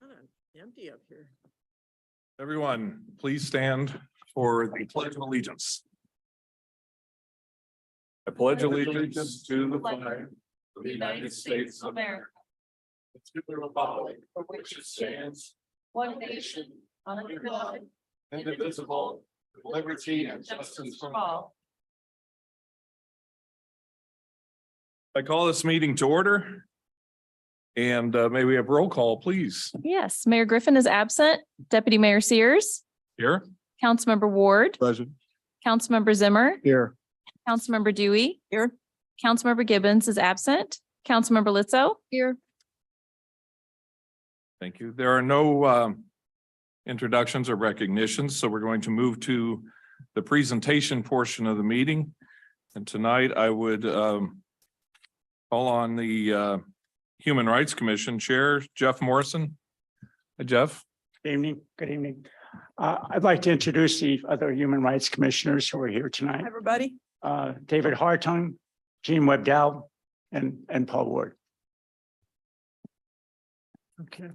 Kind of empty up here. Everyone, please stand for the Pledge of Allegiance. I pledge allegiance to the flag of the United States of America, and to the republic for which it stands, one nation, under God, indivisible, with liberty and justice for all. I call this meeting to order. And may we have roll call, please? Yes, Mayor Griffin is absent. Deputy Mayor Sears, Here. Councilmember Ward, Present. Councilmember Zimmer, Here. Councilmember Dewey. Here. Councilmember Gibbons is absent. Councilmember Lizzo. Here. Thank you. There are no introductions or recognitions, so we're going to move to the presentation portion of the meeting. And tonight I would call on the Human Rights Commission Chair, Jeff Morrison. Hi, Jeff. Good evening. Good evening. I'd like to introduce the other human rights commissioners who are here tonight. Hi, everybody. David Hartung, Gene Webdow, and Paul Ward. Okay.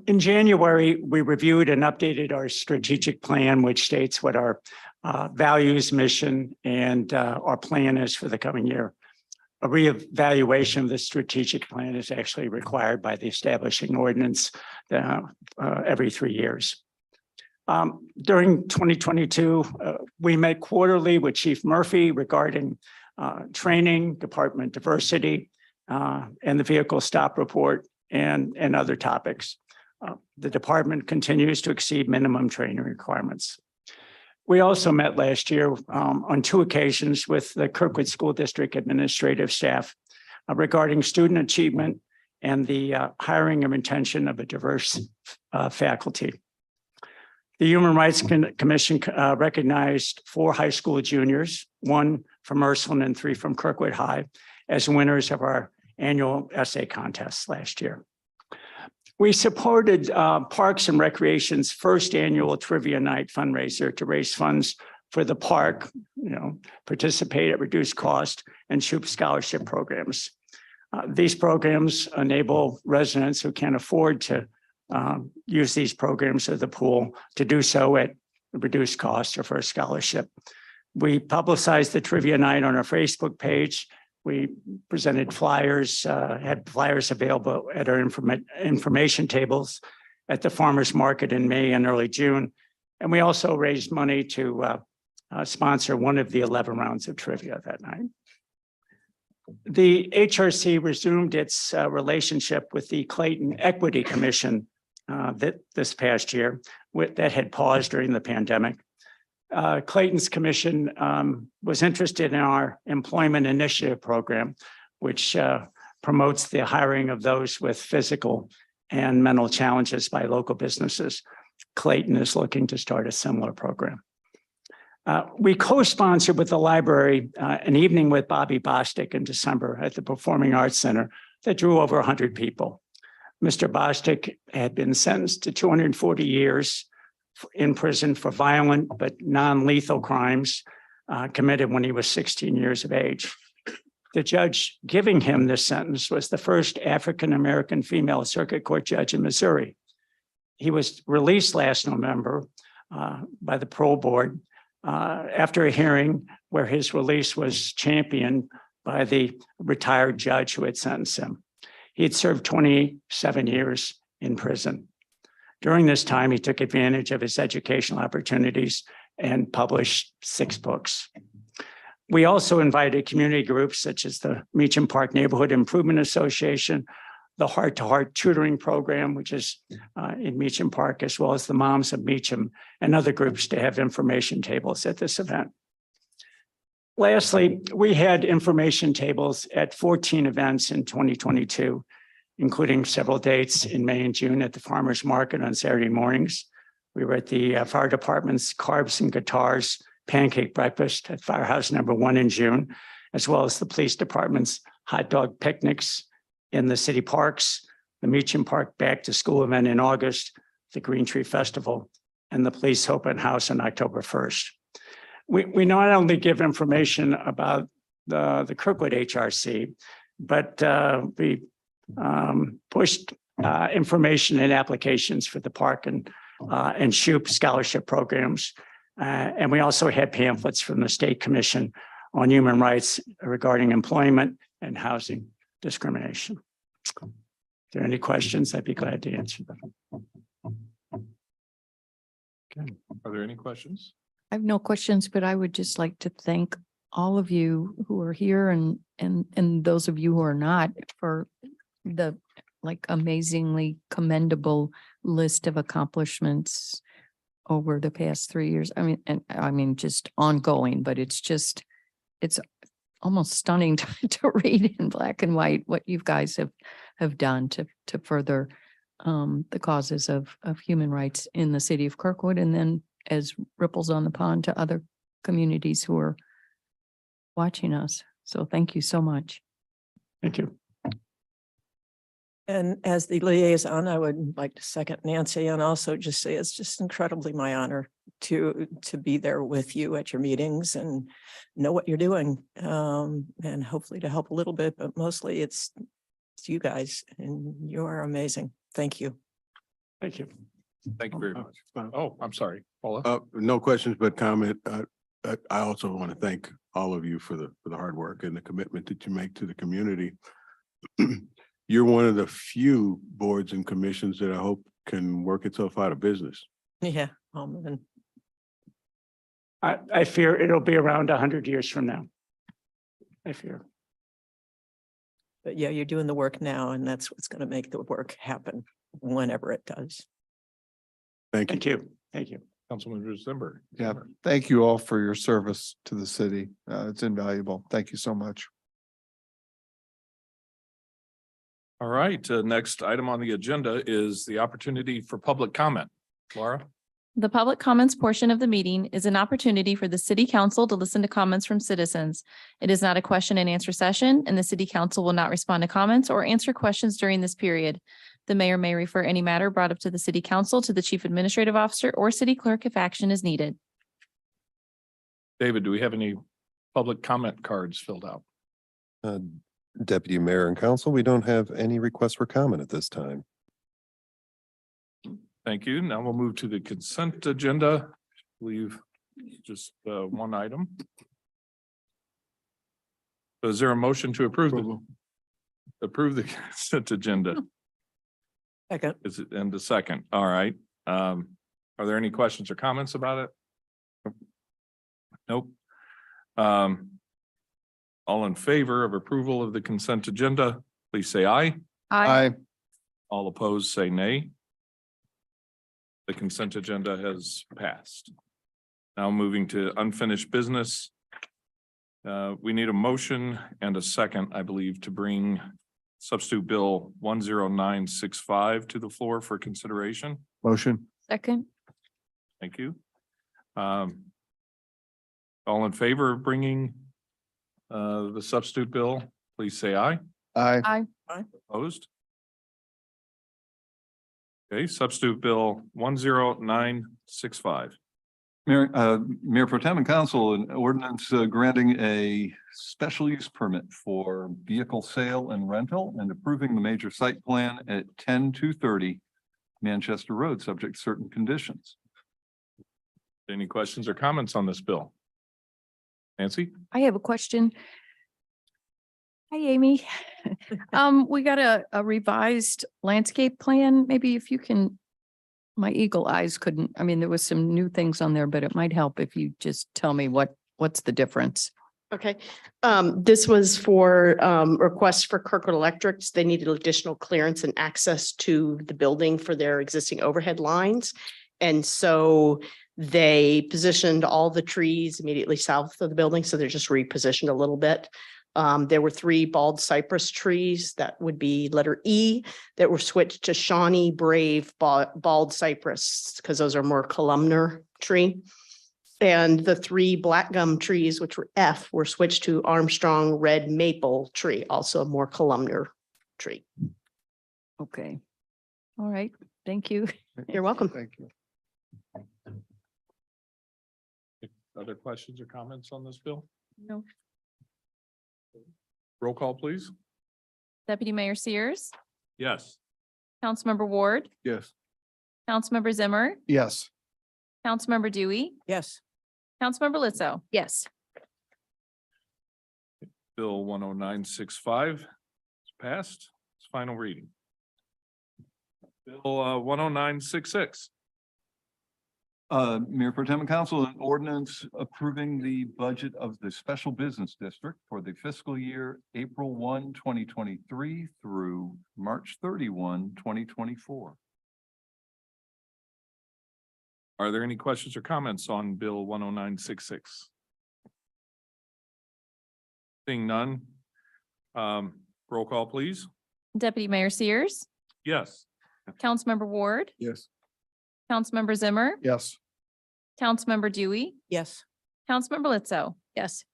In January, we reviewed and updated our strategic plan, which states what our values, mission, and our plan is for the coming year. A reevaluation of the strategic plan is actually required by the establishing ordinance every 3 years. During 2022, we met quarterly with Chief Murphy regarding training, department diversity, and the vehicle stop report and other topics. The department continues to exceed minimum training requirements. We also met last year on 2 occasions with the Kirkwood School District administrative staff regarding student achievement and the hiring and retention of a diverse faculty. The Human Rights Commission recognized 4 high school juniors, 1 from Ursuline and 3 from Kirkwood High, as winners of our annual essay contest last year. We supported Parks and Recreation's first annual trivia night fundraiser to raise funds for the park, participate at reduced cost and Shoup scholarship programs. These programs enable residents who can't afford to use these programs or the pool to do so at reduced cost or for a scholarship. We publicized the trivia night on our Facebook page. We presented flyers, had flyers available at our information tables at the farmers market in May and early June. And we also raised money to sponsor one of the 11 rounds of trivia that night. The HRC resumed its relationship with the Clayton Equity Commission this past year that had paused during the pandemic. Clayton's commission was interested in our employment initiative program, which promotes the hiring of those with physical and mental challenges by local businesses. Clayton is looking to start a similar program. We co-sponsored with the library an evening with Bobby Bostic in December at the Performing Arts Center that drew over 100 people. Mr. Bostic had been sentenced to 240 years in prison for violent but non-lethal crimes committed when he was 16 years of age. The judge giving him this sentence was the first African-American female circuit court judge in Missouri. He was released last November by the parole board after a hearing where his release was championed by the retired judge who had sentenced him. He had served 27 years in prison. During this time, he took advantage of his educational opportunities and published 6 books. We also invited community groups such as the Meacham Park Neighborhood Improvement Association, the Heart to Heart Tutoring Program, which is in Meacham Park, as well as the Moms of Meacham and other groups to have information tables at this event. Lastly, we had information tables at 14 events in 2022, including several dates in May and June at the farmers market on Saturday mornings. We were at the fire department's Carbs and Guitars pancake breakfast at Firehouse number 1 in June, as well as the police department's hot dog picnics in the city parks, the Meacham Park Back to School event in August, the Green Tree Festival, and the police open house on October 1st. We not only give information about the Kirkwood HRC, but we pushed information and applications for the park and SHOOP scholarship programs. And we also had pamphlets from the State Commission on Human Rights regarding employment and housing discrimination. If there are any questions, I'd be glad to answer them. Okay. Are there any questions? I have no questions, but I would just like to thank all of you who are here and those of you who are not for the amazingly commendable list of accomplishments over the past 3 years. I mean, just ongoing, but it's almost stunning to read in black and white what you guys have done to further the causes of human rights in the city of Kirkwood, and then as ripples on the pond to other communities who are watching us. So thank you so much. Thank you. And as the liaison, I would like to second Nancy and also just say it's just incredibly my honor to be there with you at your meetings and know what you're doing. And hopefully to help a little bit, but mostly it's you guys and you are amazing. Thank you. Thank you. Thank you very much. Oh, I'm sorry, Paula. No questions, but comment. I also want to thank all of you for the hard work and the commitment that you make to the community. You're one of the few boards and commissions that I hope can work itself out of business. Yeah. And I fear it'll be around 100 years from now. I fear. but yeah, you're doing the work now and that's what's going to make the work happen whenever it does. Thank you. Thank you. Thank you. Councilman Zimmer. Yeah, thank you all for your service to the city. It's invaluable. Thank you so much. All right, next item on the agenda is the opportunity for public comment. Laura? The public comments portion of the meeting is an opportunity for the city council to listen to comments from citizens. It is not a question and answer session, and the city council will not respond to comments or answer questions during this period. The mayor may refer any matter brought up to the city council to the chief administrative officer or city clerk if action is needed. David, do we have any public comment cards filled out? Deputy Mayor and Council, we don't have any requests for comment at this time. Thank you. Now we'll move to the consent agenda. Leave just one item. So is there a motion to approve the consent agenda? Second. Is it in the second? All right. Are there any questions or comments about it? Nope. All in favor of approval of the consent agenda, please say aye. Aye. All opposed, say nay. The consent agenda has passed. Now moving to unfinished business. We need a motion and a second, I believe, to bring substitute bill 10965 to the floor for consideration. Motion. Second. Thank you. All in favor of bringing the substitute bill, please say aye. Aye. Opposed? Okay, substitute bill 10965. Mayor Pro Tem and Council, an ordinance granting a special use permit for vehicle sale and rental and approving the major site plan at 10230 Manchester Road, subject to certain conditions. Any questions or comments on this bill? Nancy? I have a question. Hi, Amy. We got a revised landscape plan. Maybe if you can, my eagle eyes couldn't, there was some new things on there, but it might help if you just tell me what's the difference. Okay, this was for requests for Kirkwood Electrics. They needed additional clearance and access to the building for their existing overhead lines. And so they positioned all the trees immediately south of the building. So they're just repositioned a little bit. There were 3 bald cypress trees that would be letter E that were switched to Shawnee Brave bald cypress because those are more columnar tree. And the 3 black gum trees, which were F, were switched to Armstrong red maple tree, also a more columnar tree. Okay. All right. Thank you. You're welcome. Thank you. Other questions or comments on this bill? No. Roll call, please. Deputy Mayor Sears, Yes. Councilmember Ward, Yes. Councilmember Zimmer, Yes. Councilmember Dewey, Yes. Councilmember Lizzo. Yes. Bill 10965 is passed. It's final reading. Bill 10966. Mayor Pro Tem and Council, an ordinance approving the budget of the Special Business District for the fiscal year April 1, 2023 through March 31, 2024. Are there any questions or comments on Bill 10966? Seeing none. Roll call, please. Deputy Mayor Sears, Yes. Councilmember Ward, Yes. Councilmember Zimmer, Yes. Councilmember Dewey, Yes. Councilmember Lizzo. Yes.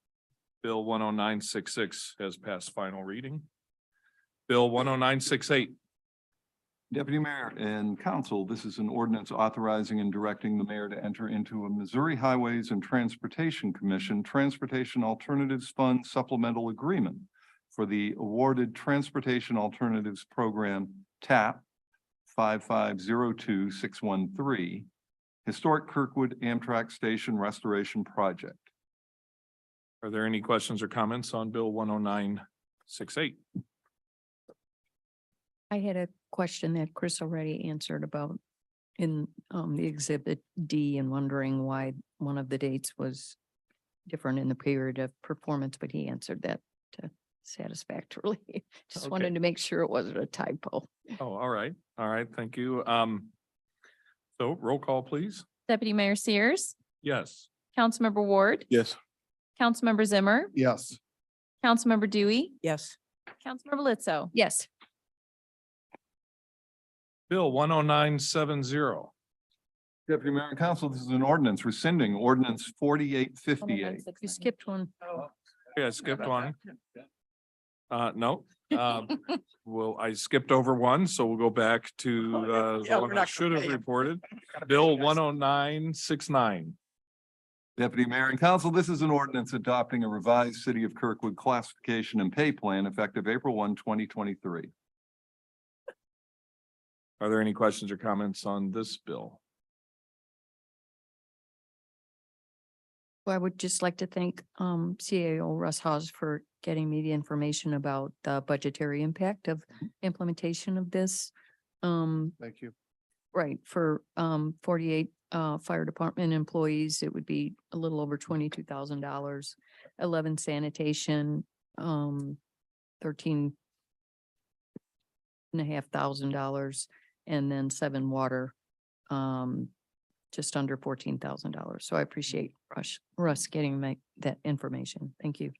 Bill 10966 has passed final reading. Bill 10968. Deputy Mayor and Council, this is an ordinance authorizing and directing the mayor to enter into a Missouri Highways and Transportation Commission Transportation Alternatives Fund supplemental agreement for the awarded Transportation Alternatives Program TAP 5502613 Historic Kirkwood Amtrak Station Restoration Project. Are there any questions or comments on Bill 10968? I had a question that Chris already answered about in the exhibit D and wondering why one of the dates was different in the period of performance, but he answered that satisfactorily. Just Okay. wanted to make sure it wasn't a typo. Oh, all right. All right. Thank you. So roll call, please. Deputy Mayor Sears, Yes. Councilmember Ward, Yes. Councilmember Zimmer, Yes. Councilmember Dewey, Yes. Councilmember Lizzo. Yes. Bill 10970. Deputy Mayor and Council, this is an ordinance rescinding ordinance 4858. You skipped one. Yeah, I skipped one. No, well, I skipped over one, so we'll go back to the Yeah, one we're I not should have gonna- reported. Bill 10969. Deputy Mayor and Council, this is an ordinance adopting a revised City of Kirkwood classification and pay plan effective April 1, 2023. Are there any questions or comments on this bill? Well, I would just like to thank CAO Russ Hawes for getting me the information about the budgetary impact of implementation of this. Thank you. Right, for 48 fire department employees, it would be a little over $22,000. 11 sanitation, 13,500, and then 7 water, just under $14,000. So I appreciate Russ getting that information. Thank you.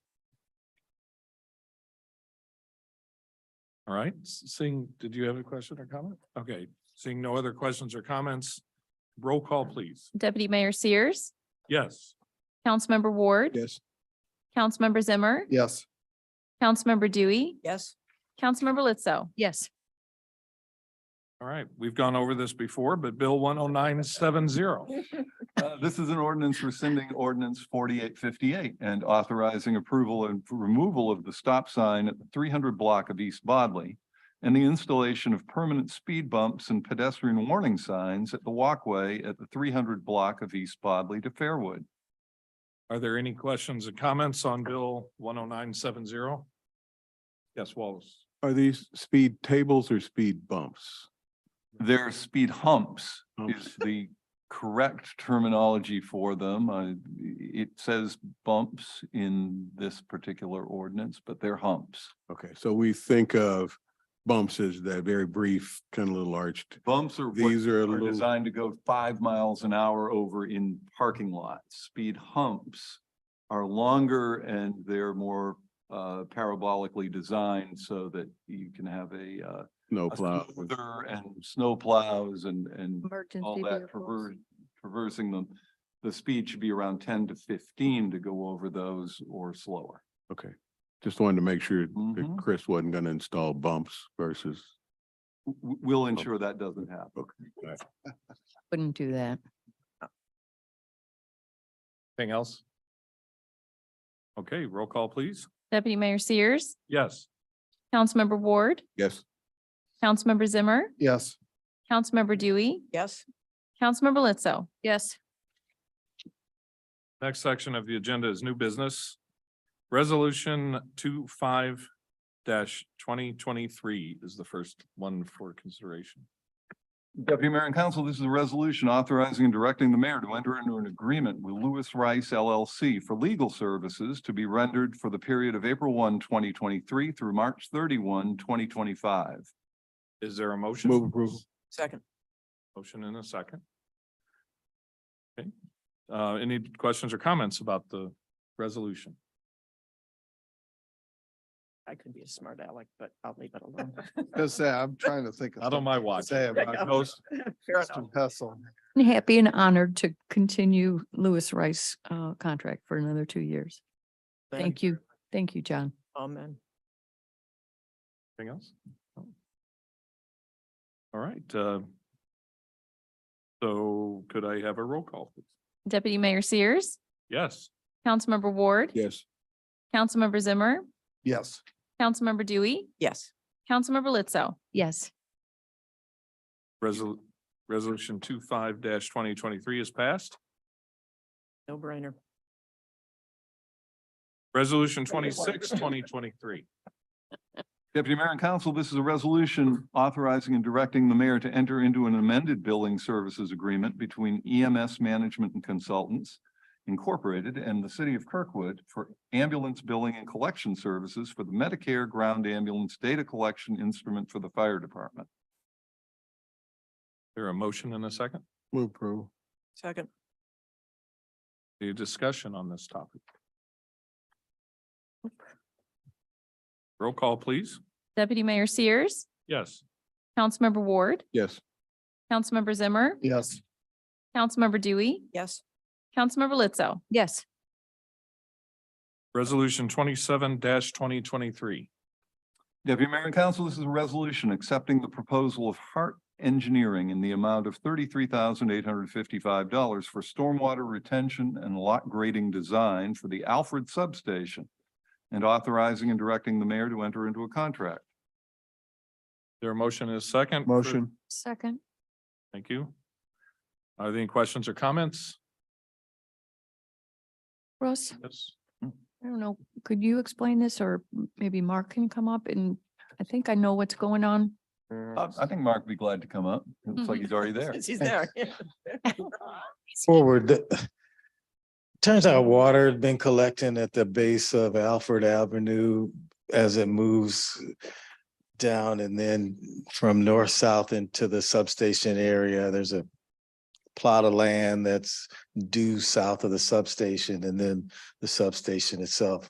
All right, seeing, did you have a question or comment? Okay, seeing no other questions or comments, roll call, please. Deputy Mayor Sears, Yes. Councilmember Ward, Yes. Councilmember Zimmer, Yes. Councilmember Dewey, Yes. Councilmember Lizzo. Yes. All right, we've gone over this before, but Bill 10970. This is an ordinance rescinding ordinance 4858 and authorizing approval and removal of the stop sign at the 300 block of East Bodley and the installation of permanent speed bumps and pedestrian warning signs at the walkway at the 300 block of East Bodley to Fairwood. Are there any questions and comments on Bill 10970? Yes, Wallace. Are these speed tables or speed bumps? Their speed humps Humps. is the correct terminology for them. It says bumps in this particular ordinance, but they're humps. Okay, so we think of bumps as that very brief, kind of little arched. Bumps are what These are a are little, designed to go 5 miles an hour over in parking lots. Speed humps are longer and they're more parabolically designed so that you can have a no plow. smoother and snow plows and all Emergency that vehicles. traversing them. The speed should be around 10 to 15 to go over those or slower. Okay, just wanted to make sure that Mhm. Chris wasn't gonna install bumps versus. We'll ensure that doesn't happen. Okay. Wouldn't do that. Anything else? Okay, roll call, please. Deputy Mayor Sears, Yes. Councilmember Ward, Yes. Councilmember Zimmer, Yes. Councilmember Dewey, Yes. Councilmember Lizzo. Yes. Next section of the agenda is new business. Resolution 25-2023 is the first one for consideration. Deputy Mayor and Council, this is a resolution authorizing and directing the mayor to enter into an agreement with Lewis Rice LLC for legal services to be rendered for the period of April 1, 2023 through March 31, 2025. Is there a motion? Move approval. Second. Motion in a second. Okay, any questions or comments about the resolution? I could be a smart aleck, but I'll leave it alone. Just say, I'm trying to think. of Not on my watch. Say about most. Fair Mr. enough. Hessel. I'm happy and honored to continue Lewis Rice contract for another 2 years. Thank you. Thank you, John. Amen. Anything else? No. All right, so could I have a roll call, please? Deputy Mayor Sears, Yes. Councilmember Ward, Yes. Councilmember Zimmer, Yes. Councilmember Dewey, Yes. Councilmember Lizzo. Yes. Resolution 25-2023 is passed. No brainer. Resolution 26-2023. Deputy Mayor and Council, this is a resolution authorizing and directing the mayor to enter into an amended billing services agreement between EMS Management and Consultants Incorporated and the city of Kirkwood for ambulance billing and collection services for the Medicare ground ambulance data collection instrument for the fire department. There a motion in a second? Move approval. Second. Any discussion on this topic? Roll call, please. Deputy Mayor Sears, Yes. Councilmember Ward, Yes. Councilmember Zimmer, Yes. Councilmember Dewey, Yes. Councilmember Lizzo. Yes. Resolution 27-2023. Deputy Mayor and Council, this is a resolution accepting the proposal of Hart Engineering in the amount of $33,855 for stormwater retention and lot grading design for the Alfred substation and authorizing and directing the mayor to enter into a contract. There a motion is second? Motion. Second. Thank you. Are there any questions or comments? Russ, Yes. I don't know, could you explain this or maybe Mark can come up and I think I know what's going on. I think Mark would be glad to come up. It looks like he's already there. He's there. Forward. Turns out water had been collecting at the base of Alfred Avenue as it moves down and then from north south into the substation area. There's a plot of land that's due south of the substation, and then the substation itself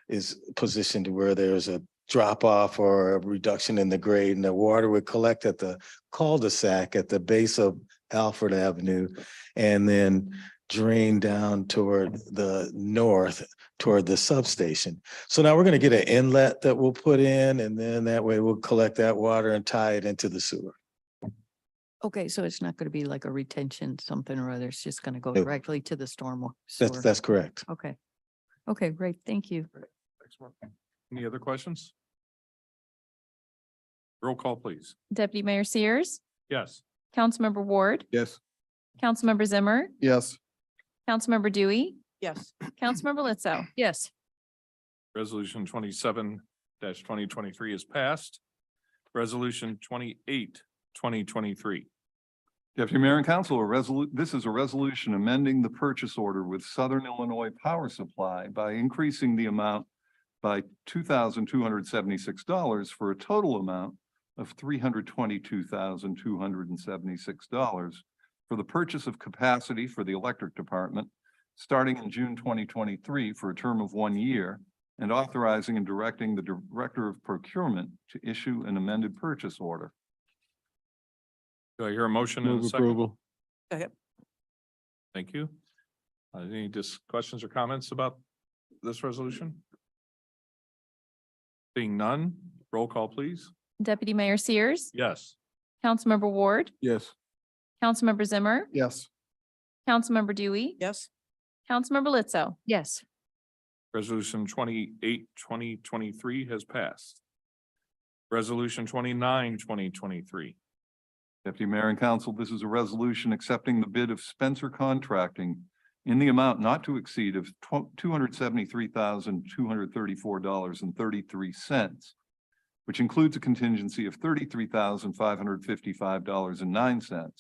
is positioned to where there's a drop off or a reduction in the grade, and the water would collect at the cul-de-sac at the base of Alfred Avenue and then drain down toward the north toward the substation. So now we're going to get an inlet that we'll put in, and then that way we'll collect that water and tie it into the sewer. Okay, so it's not going to be like a retention something or other. It's just going to go No. directly to the storm That's, sewer. that's correct. Okay. Okay, great. Thank you. Thanks, Mark. Any other questions? Roll call, please. Deputy Mayor Sears, Yes. Councilmember Ward, Yes. Councilmember Zimmer, Yes. Councilmember Dewey, Yes. Councilmember Lizzo. Yes. Resolution 27-2023 is passed. Resolution 28-2023. Deputy Mayor and Council, this is a resolution amending the purchase order with Southern Illinois Power Supply by increasing the amount by $2,276 for a total amount of $322,276 for the purchase of capacity for the electric department starting in June 2023 for a term of 1 year, and authorizing and directing the Director of Procurement to issue an amended purchase order. Do I hear a motion in a Move second? approval. Second. Thank you. Any questions or comments about this resolution? Being none, roll call, please. Deputy Mayor Sears, Yes. Councilmember Ward, Yes. Councilmember Zimmer, Yes. Councilmember Dewey, Yes. Councilmember Lizzo. Yes. Resolution 28-2023 has passed. Resolution 29, 2023. Deputy Mayor and Council, this is a resolution accepting the bid of Spencer Contracting in the amount not to exceed of $273,234.33, which includes a contingency of $33,555.09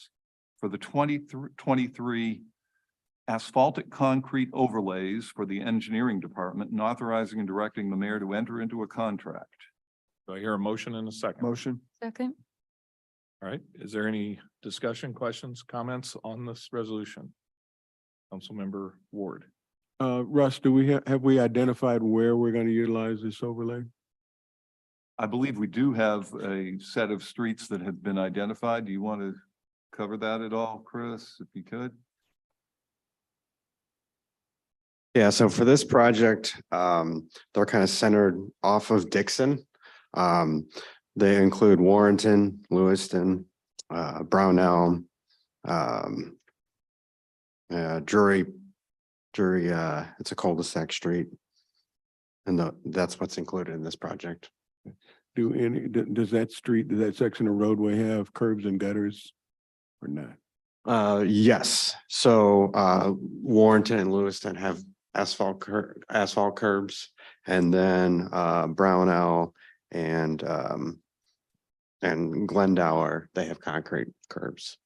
for the 2023 asphaltic concrete overlays for the engineering department, and authorizing and directing the mayor to enter into a contract. Do I hear a motion in a second? Motion. Second. All right, is there any discussion, questions, comments on this resolution? Councilmember Ward. Russ, have we identified where we're going to utilize this overlay? I believe we do have a set of streets that have been identified. Do you want to cover that at all, Chris, if you could? Yeah, so for this project, they're kind of centered off of Dixon. They include Warrenton, Lewiston, Brown Elm, Drury, it's a cul-de-sac street. And that's what's included in this project. Does that section of roadway have curbs and gutters or not? Yes, so Warrenton and Lewiston have asphalt curbs, and then Brownell and Glendower, they have concrete curbs.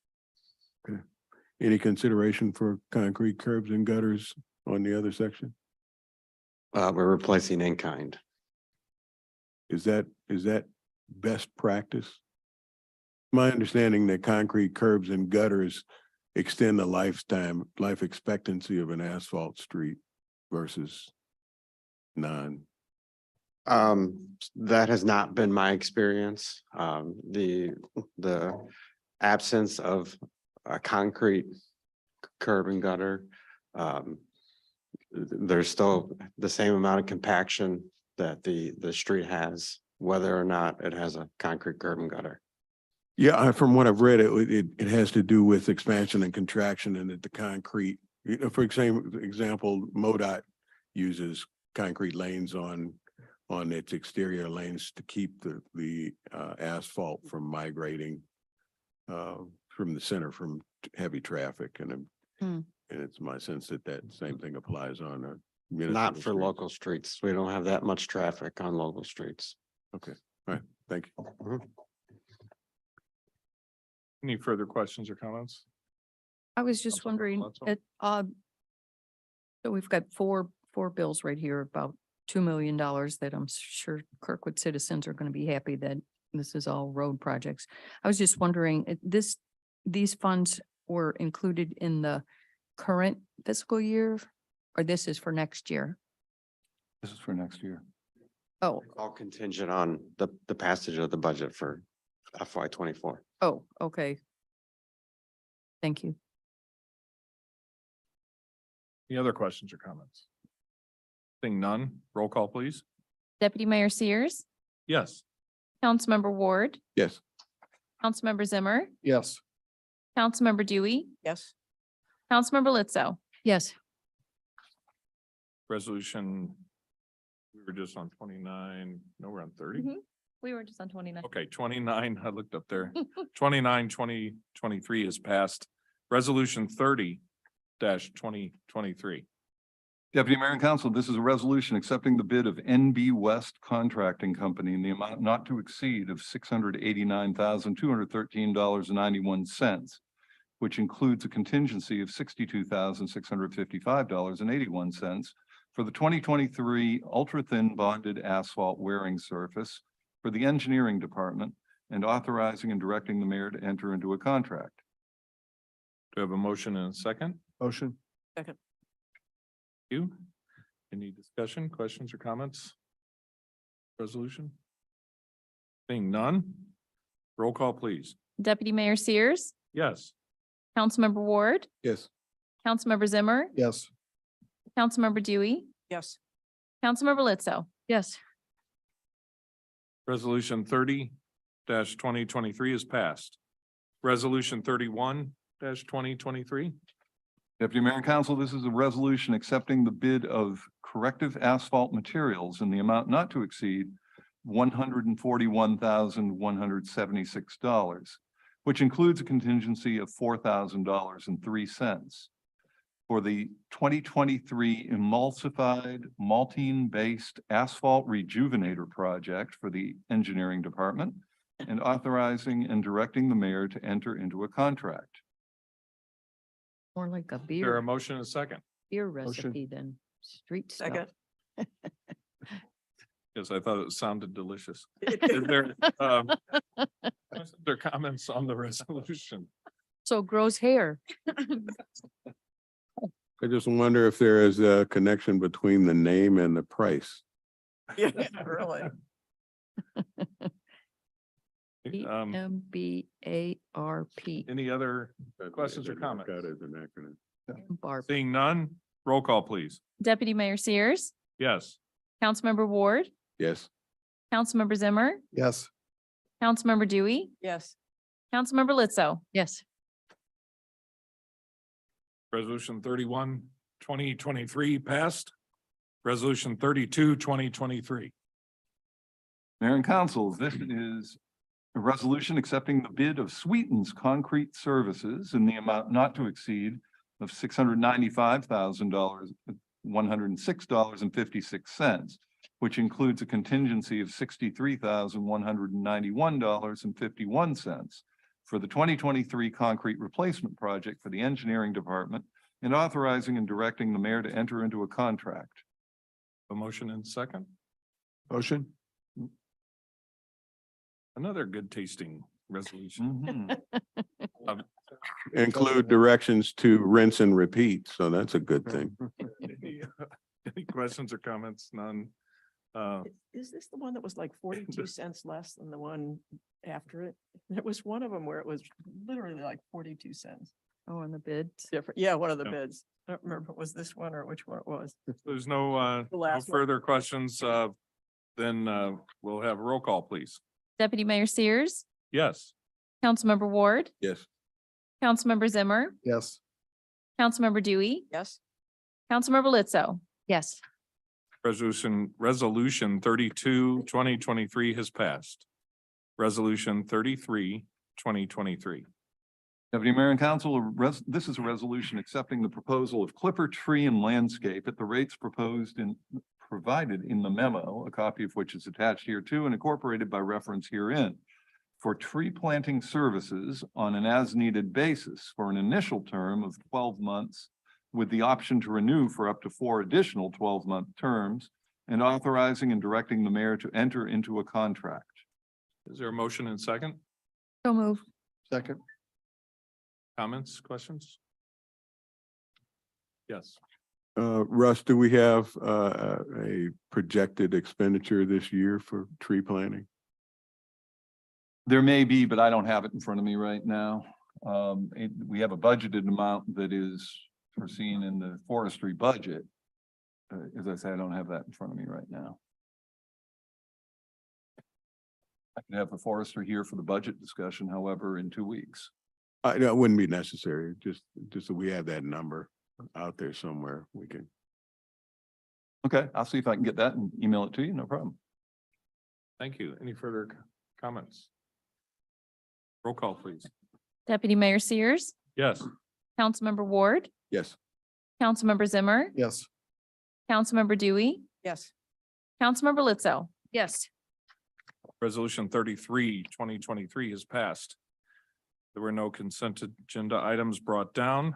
Any consideration for concrete curbs and gutters on the other section? We're replacing in kind. Is that best practice? My understanding that concrete curbs and gutters extend the life expectancy of an asphalt street versus non. That has not been my experience. The absence of a concrete curb and gutter, there's still the same amount of compaction that the street has, whether or not it has a concrete curb and gutter. Yeah, from what I've read, it has to do with expansion and contraction, and that the concrete, for example, MoDOT uses concrete lanes on its exterior lanes to keep the asphalt from migrating from the center from heavy traffic, and it's my sense that same thing applies on a Not for streets. local streets. We don't have that much traffic on local streets. Okay, all right, thank you. Any further questions or comments? I was just Councilmember wondering, Bledsoe? so we've got four bills right here, about $2 million that I'm sure Kirkwood citizens are going to be happy that this is all road projects. I was just wondering, these funds were included in the current fiscal year, or this is for next year? This is for next year. Oh, All contingent on the passage of the budget for FY24. oh, okay. Thank you. Any other questions or comments? Seeing none, roll call, please. Deputy Mayor Sears, Yes. Councilmember Ward, Yes. Councilmember Zimmer, Yes. Councilmember Dewey, Yes. Councilmember Lizzo. Yes, Resolution, we were just on 29, no, we're on 30. We were just on 29. Okay, 29, I looked up there. 29, 2023 is passed. Resolution 30-2023. Deputy Mayor and Council, this is a resolution accepting the bid of NB West Contracting Company in the amount not to exceed of $689,213.91, which includes a contingency of $62,655.81 for the 2023 ultra-thin bonded asphalt wearing surface for the engineering department, and authorizing and directing the mayor to enter into a contract. Do I have a motion and a second? Motion. You? Any discussion, questions or comments? Resolution? Seeing none, roll call, please. Deputy Mayor Sears, Yes. Councilmember Ward, Yes. Councilmember Zimmer, Yes. Councilmember Dewey, Yes. Councilmember Lizzo. yes, Resolution 30-2023 is passed. Resolution 31-2023. Deputy Mayor and Council, this is a resolution accepting the bid of corrective asphalt materials in the amount not to exceed $141,176, which includes a contingency of $4,003 for the 2023 emulsified maltine-based asphalt rejuvenator project for the engineering department, and authorizing and directing the mayor to enter into a contract. More like a Is there a beer, motion and a second? beer recipe than street stuff. Second. Yes, I thought it sounded delicious. Is there, questions or comments on the resolution? So grows hair. I just wonder if there is a connection between the name and the price. Yeah, really. EMBARP. Any other questions or comments? Got it as an acronym. Barb. Seeing none, roll call, please. Deputy Mayor Sears, Yes. Councilmember Ward, Yes. Councilmember Zimmer, Yes. Councilmember Dewey, Yes. Councilmember Lizzo. Yes. Resolution 31, 2023 passed. Resolution 32, 2023. Mayor and council, this is a resolution accepting the bid of Sweetens Concrete Services in the amount not to exceed of $695,000, $106.56, which includes a contingency of $63,191.51 for the 2023 concrete replacement project for the engineering department, and authorizing and directing the mayor to enter into a contract. A motion and second. Motion? Another good tasting resolution. Mhm. Include directions to rinse and repeat, so that's a good thing. Any questions or comments? None. Is this the one that was like 42 cents less than the one after it? There was one of them where it was literally like 42 cents. Oh, on the bid. Different. Yeah, one of the Yep. bids. I don't remember if it was this one or which one it was. There's no The last one. further questions. Then we'll have a roll call, please. Deputy Mayor Sears, Yes. Councilmember Ward, Yes. Councilmember Zimmer, Yes. Councilmember Dewey, Yes. Councilmember Lizzo. Yes. Resolution 32, 2023 has passed. Resolution 33, 2023. Deputy Mayor and Council, this is a resolution accepting the proposal of Clipper Tree and Landscape at the rates provided in the memo, a copy of which is attached here too and incorporated by reference herein, for tree planting services on an as-needed basis for an initial term of 12 months with the option to renew for up to 4 additional 12-month terms, and authorizing and directing the mayor to enter into a contract. Is there a motion and second? So move. Second. Comments, questions? Yes. Russ, do we have a projected expenditure this year for tree planting? There may be, but I don't have it in front of me right now. We have a budgeted amount that is foreseen in the forestry budget. As I say, I don't have that in front of me right now. I can have the forester here for the budget discussion, however, in 2 weeks. No, it wouldn't be necessary, just so we have that number out there somewhere, we can. Okay, I'll see if I can get that and email it to you, no problem. Thank you. Any further comments? Roll call, please. Deputy Mayor Sears, Yes. Councilmember Ward, Yes. Councilmember Zimmer, Yes. Councilmember Dewey, Yes. Councilmember Lizzo. Yes. Resolution 33, 2023 has passed. There were no consent agenda items brought down.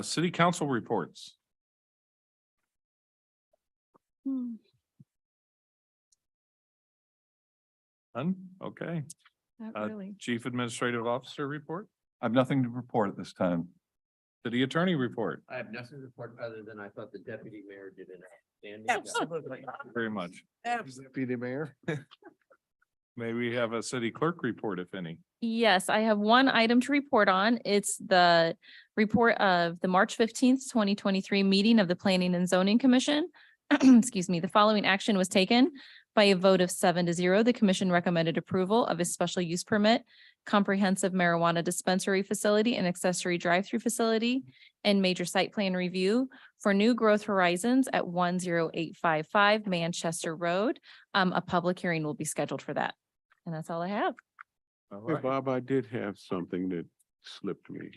City council reports. None? Okay. Not Uh, really. Chief Administrative Officer report, I have nothing to report at this time. City Attorney report. I have nothing to report other than I thought the deputy mayor did an outstanding job. Absolutely. Very much. Deputy Mayor. May we have a city clerk report, if any? Yes, I have one item to report on. It's the report of the March 15th, 2023 meeting of the Planning and Zoning Commission. Excuse me, the following action was taken by a vote of 7-0. The commission recommended approval of a special use permit comprehensive marijuana dispensary facility and accessory drive-through facility, and major site plan review for New Growth Horizons at 10855 Manchester Road. A public hearing will be scheduled for that. And that's all I have. All Hey, right. Bob, I did have something that slipped me.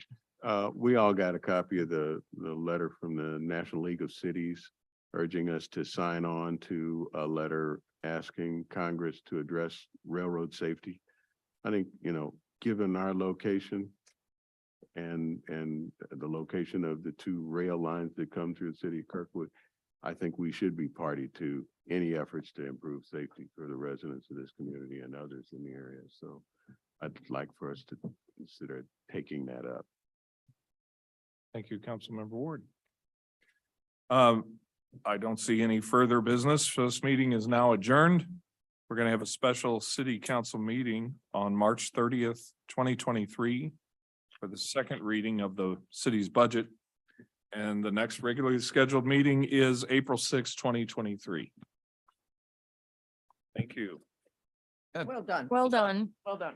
We all got a copy of the letter from the National League of Cities urging us to sign on to a letter asking Congress to address railroad safety. I think, given our location and the location of the two rail lines that come through the city of Kirkwood, I think we should be party to any efforts to improve safety for the residents of this community and others in the area. So I'd like for us to consider taking that up. Thank you, Councilmember Ward. I don't see any further business. So this meeting is now adjourned. We're going to have a special city council meeting on March 30th, 2023 for the second reading of the city's budget. And the next regularly scheduled meeting is April 6, 2023. Thank you. Well done. Well done. Well done.